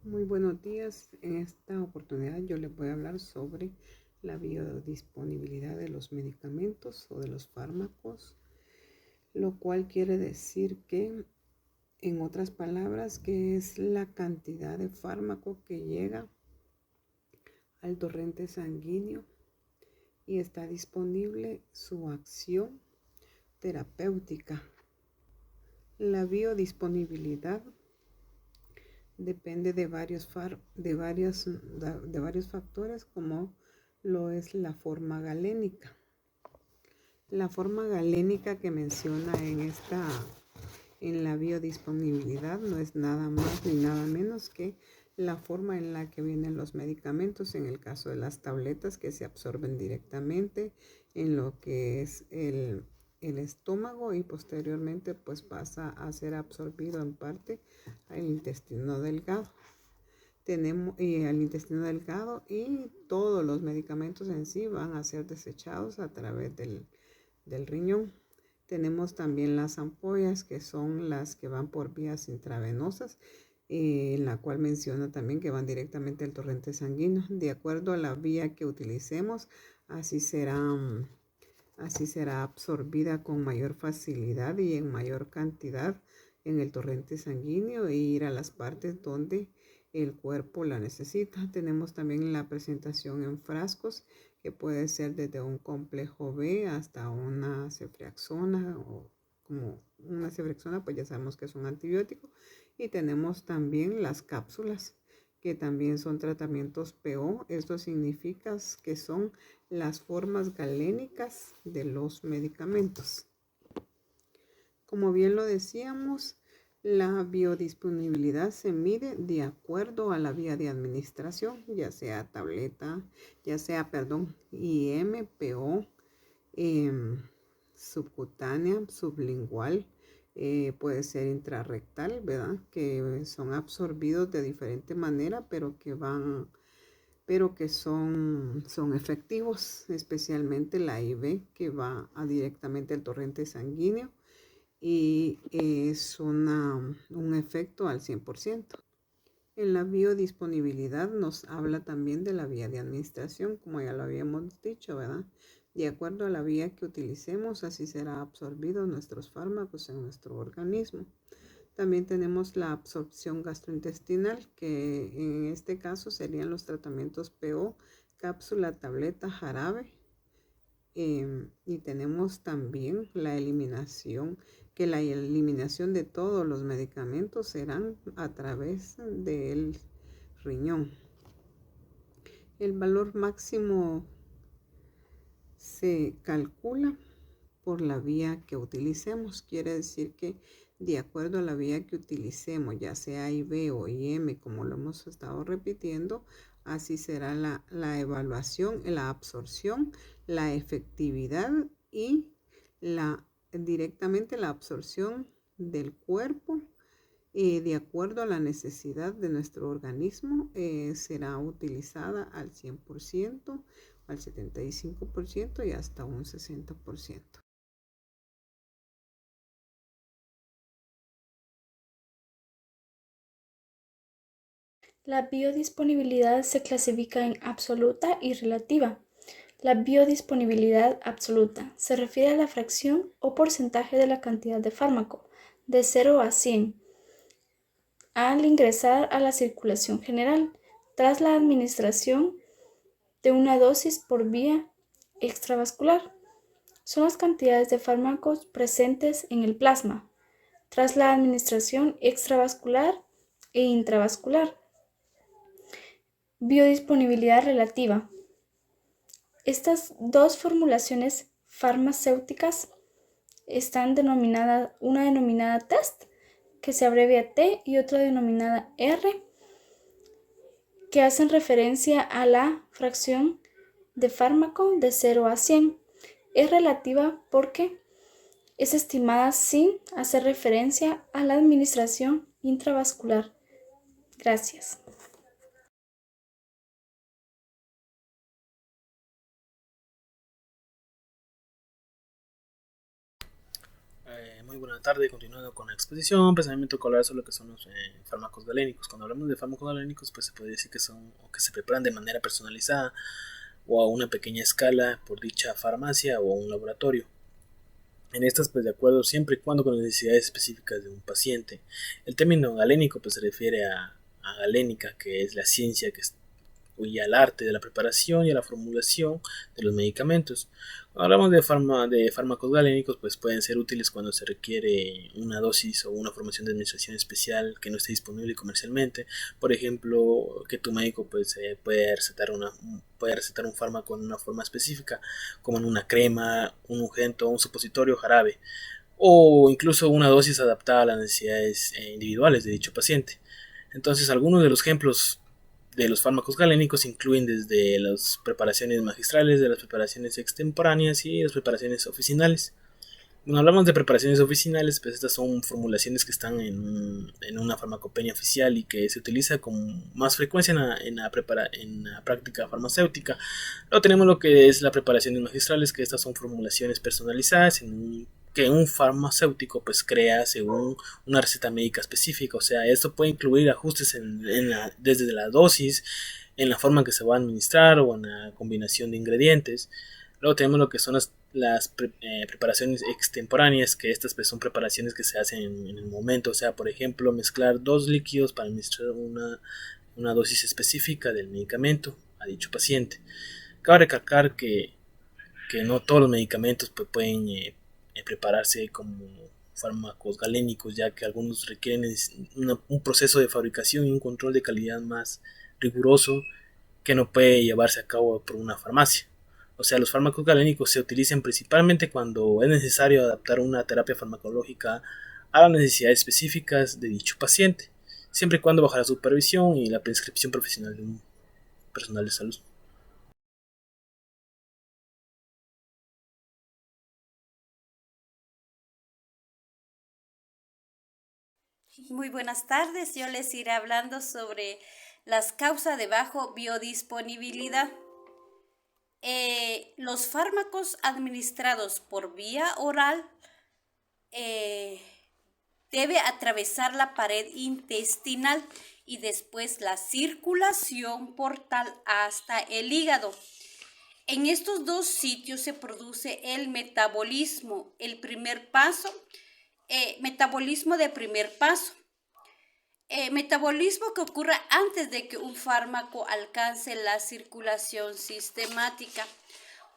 Muy buenos días. En esta oportunidad yo les voy a hablar sobre la biodisponibilidad de los medicamentos o de los fármacos, lo cual quiere decir que, en otras palabras, que es la cantidad de fármaco que llega al torrente sanguíneo y está disponible su acción terapéutica. La biodisponibilidad depende de varios factores, como lo es la forma galénica. La forma galénica que menciona en la biodisponibilidad no es nada más ni nada menos que la forma en la que vienen los medicamentos, en el caso de las tabletas que se absorben directamente en lo que es el estómago y posteriormente pues pasa a ser absorbido en parte al intestino delgado. Tenemos al intestino delgado, y todos los medicamentos en sí van a ser desechados a través del riñón. Tenemos también las ampollas, que son las que van por vías intravenosas, en la cual menciona también que van directamente al torrente sanguíneo. De acuerdo a la vía que utilicemos, así será, así será absorbida con mayor facilidad y en mayor cantidad en el torrente sanguíneo e ir a las partes donde el cuerpo la necesita. Tenemos también la presentación en frascos, que puede ser desde un complejo B hasta una ceftriaxona, o como una ceftriaxona pues ya sabemos que es un antibiótico. Y tenemos también las cápsulas, que también son tratamientos PO. Esto significa que son las formas galénicas de los medicamentos. Como bien lo decíamos, la biodisponibilidad se mide de acuerdo a la vía de administración, ya sea tableta, IM, PO, subcutánea, sublingual, puede ser intrarrectal, ¿verdad? Que son absorbidos de diferente manera, pero que son efectivos, especialmente la IV, que va directamente al torrente sanguíneo y es un efecto al 100%. En la biodisponibilidad nos habla también de la vía de administración, como ya lo habíamos dicho, ¿verdad? De acuerdo a la vía que utilicemos, así será absorbido nuestros fármacos en nuestro organismo. También tenemos la absorción gastrointestinal, que en este caso serían los tratamientos PO, cápsula, tableta, jarabe. Y tenemos también la eliminación, que la eliminación de todos los medicamentos serán a través del riñón. El valor máximo se calcula por la vía que utilicemos. Quiere decir que de acuerdo a la vía que utilicemos, ya sea IV o IM, como lo hemos estado repitiendo, así será la evaluación, la absorción, la efectividad y directamente la absorción del cuerpo. De acuerdo a la necesidad de nuestro organismo, será utilizada al 100%, al 75% y hasta un 60%. La biodisponibilidad se clasifica en absoluta y relativa. La biodisponibilidad absoluta se refiere a la fracción o porcentaje de la cantidad de fármaco, de 0 a 100, al ingresar a la circulación general, tras la administración de una dosis por vía extravascular. Son las cantidades de fármacos presentes en el plasma, tras la administración extravascular e intravascular. Biodisponibilidad relativa. Estas dos formulaciones farmacéuticas están denominadas, una denominada TEST, que se abrevia T, y otra denominada R, que hacen referencia a la fracción de fármaco de 0 a 100. Es relativa porque es estimada sin hacer referencia a la administración intravascular. Gracias. Muy buena tarde. Continuando con la exposición, pues a mí me tocó hablar sobre lo que son los fármacos galénicos. Cuando hablamos de fármacos galénicos, pues se puede decir que son o que se preparan de manera personalizada o a una pequeña escala por dicha farmacia o un laboratorio. En estas, pues de acuerdo siempre y cuando con las necesidades específicas de un paciente. El término galénico pues se refiere a galénica, que es la ciencia que y al arte de la preparación y a la formulación de los medicamentos. Cuando hablamos de fármacos galénicos, pues pueden ser útiles cuando se requiere una dosis o una formación de administración especial que no esté disponible comercialmente. Por ejemplo, que tu médico pues, puede recetar un fármaco en una forma específica, como en una crema, un ungüento, un supositorio, jarabe, o incluso una dosis adaptada a las necesidades individuales de dicho paciente. Entonces, algunos de los ejemplos de los fármacos galénicos incluyen desde las preparaciones magistrales, de las preparaciones extemporáneas y las preparaciones oficinales. Cuando hablamos de preparaciones oficinales, pues estas son formulaciones que están en una farmacopea oficial y que se utiliza con más frecuencia en la práctica farmacéutica. Luego tenemos lo que es las preparaciones magistrales, que estas son formulaciones personalizadas que un farmacéutico pues crea según una receta médica específica. O sea, esto puede incluir ajustes desde la dosis, en la forma en que se va a administrar o en la combinación de ingredientes. Luego tenemos lo que son las preparaciones extemporáneas, que estas pues, son preparaciones que se hacen en el momento. O sea, por ejemplo, mezclar dos líquidos para administrar una dosis específica del medicamento a dicho paciente. Cabe recalcar que no todos los medicamentos pues, pueden prepararse como fármacos galénicos, ya que algunos requieren un proceso de fabricación y un control de calidad más riguroso que no puede llevarse a cabo por una farmacia. O sea, los fármacos galénicos se utilizan principalmente cuando es necesario adaptar una terapia farmacológica a las necesidades específicas de dicho paciente, siempre y cuando bajo la supervisión y la prescripción profesional de un personal de salud. Muy buenas tardes, yo les iré hablando sobre las causas de bajo biodisponibilidad. Los fármacos administrados por vía oral debe atravesar la pared intestinal y después la circulación portal hasta el hígado. En estos dos sitios se produce el metabolismo, metabolismo de primer paso. Metabolismo que ocurre antes de que un fármaco alcance la circulación sistemática.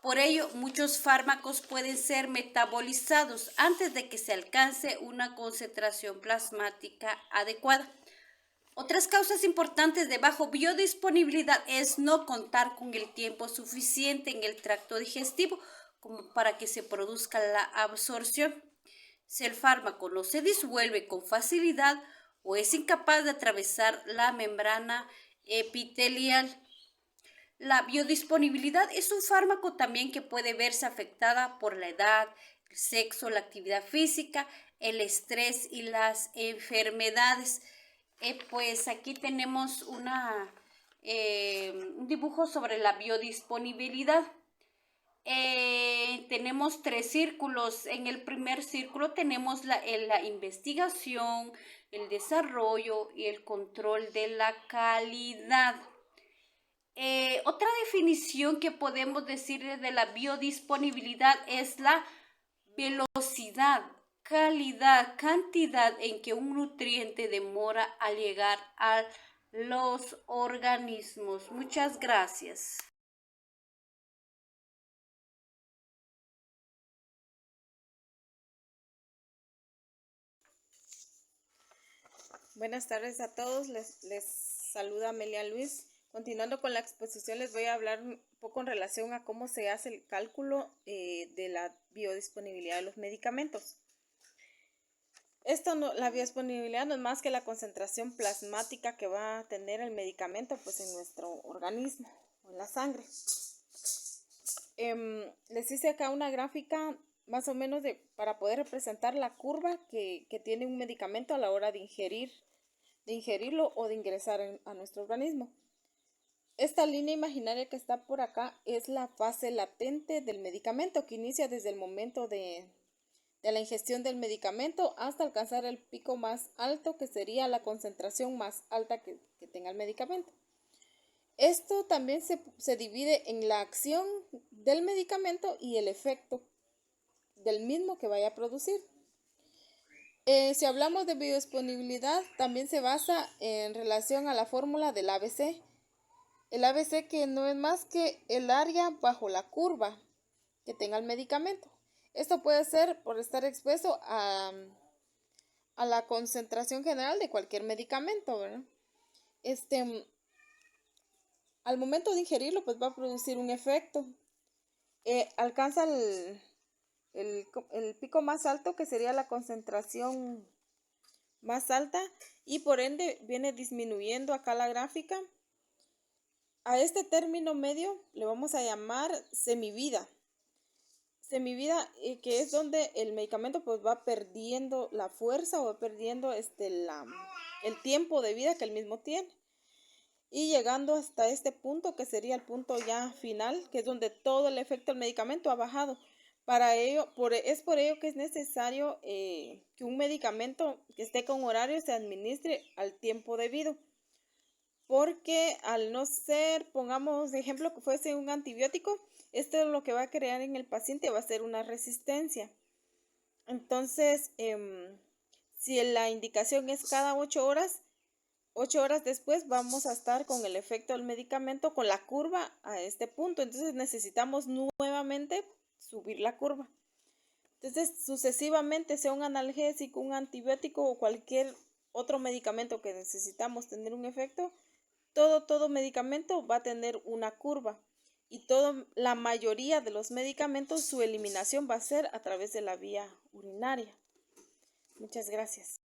Por ello, muchos fármacos pueden ser metabolizados antes de que se alcance una concentración plasmática adecuada. Otras causas importantes de bajo biodisponibilidad es no contar con el tiempo suficiente en el tracto digestivo como para que se produzca la absorción. Si el fármaco no se disuelve con facilidad o es incapaz de atravesar la membrana epitelial. La biodisponibilidad es un fármaco también que puede verse afectada por la edad, el sexo, la actividad física, el estrés y las enfermedades. Pues aquí tenemos un dibujo sobre la biodisponibilidad. Tenemos 3 círculos. En el primer círculo tenemos la investigación, el desarrollo y el control de la calidad. Otra definición que podemos decir de la biodisponibilidad es la velocidad, calidad, cantidad en que un nutriente demora al llegar a los organismos. Muchas gracias. Buenas tardes a todos, les saluda Amelia Luis. Continuando con la exposición, les voy a hablar un poco en relación a cómo se hace el cálculo de la biodisponibilidad de los medicamentos. La biodisponibilidad no es más que la concentración plasmática que va a tener el medicamento pues, en nuestro organismo o en la sangre. Les hice acá una gráfica más o menos para poder representar la curva que tiene un medicamento a la hora de ingerirlo o de ingresar a nuestro organismo. Esta línea imaginaria que está por acá es la fase latente del medicamento que inicia desde el momento de de la ingestión del medicamento hasta alcanzar el pico más alto, que sería la concentración más alta que tenga el medicamento. Esto también se divide en la acción del medicamento y el efecto del mismo que vaya a producir. Si hablamos de biodisponibilidad, también se basa en relación a la fórmula del ABC. El ABC que no es más que el área bajo la curva que tenga el medicamento. Esto puede ser por estar expuesto a la concentración general de cualquier medicamento, ¿verdad? Al momento de ingerirlo, pues va a producir un efecto. Alcanza el pico más alto, que sería la concentración más alta, y por ende viene disminuyendo acá la gráfica. A este término medio le vamos a llamar semivida. Semivida, que es donde el medicamento pues va perdiendo la fuerza o va perdiendo el tiempo de vida que el mismo tiene. Y llegando hasta este punto, que sería el punto ya final, que es donde todo el efecto del medicamento ha bajado. Para ello, es por ello que es necesario que un medicamento que esté con horario se administre al tiempo debido. Porque al no ser, pongamos de ejemplo que fuese un antibiótico, esto es lo que va a crear en el paciente, va a ser una resistencia. Entonces, si la indicación es cada 8 horas, 8 horas después vamos a estar con el efecto del medicamento, con la curva a este punto. Entonces necesitamos nuevamente subir la curva. Entonces, sucesivamente, sea un analgésico, un antibiótico o cualquier otro medicamento que necesitamos tener un efecto, todo medicamento va a tener una curva. Y la mayoría de los medicamentos, su eliminación va a ser a través de la vía urinaria. Muchas gracias.